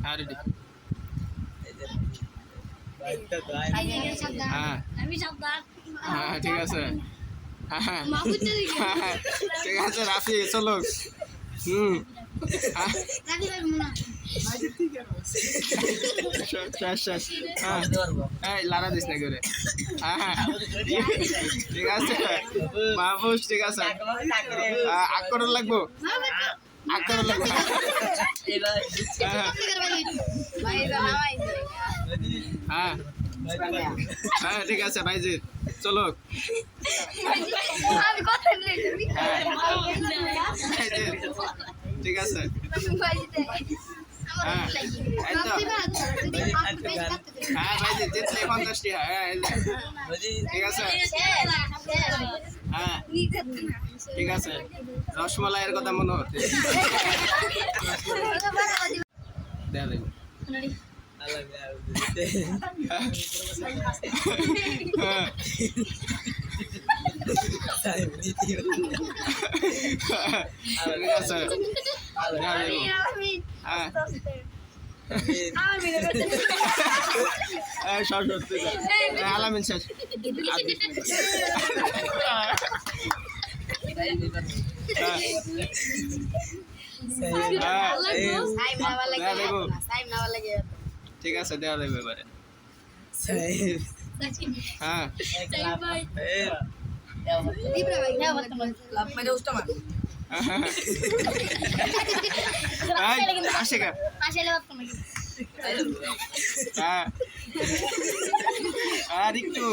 হ্যাঁ রেডি হ্যাঁ ঠিক আছে হ্যাঁ ঠিক আছে রাফি চলো হ্যাঁ লারা দিস না করে হ্যাঁ ঠিক আছে মাহফুজ ঠিক আছে আগ করার লাগবো আগ করার লাগবো হ্যাঁ হ্যাঁ ঠিক আছে ভাইজিৎ চলো ঠিক আছে হ্যাঁ হ্যাঁ ভাইজিৎ জিতলে 50 টাকা হ্যাঁ ঠিক আছে হ্যাঁ ঠিক আছে রসমালাইয়ের কথা মনে হচ্ছে দেখা দেখো আলামিন শেষ ঠিক আছে দেওয়া দেবে এবারে হ্যাঁ আসে হ্যাঁ আরেকটু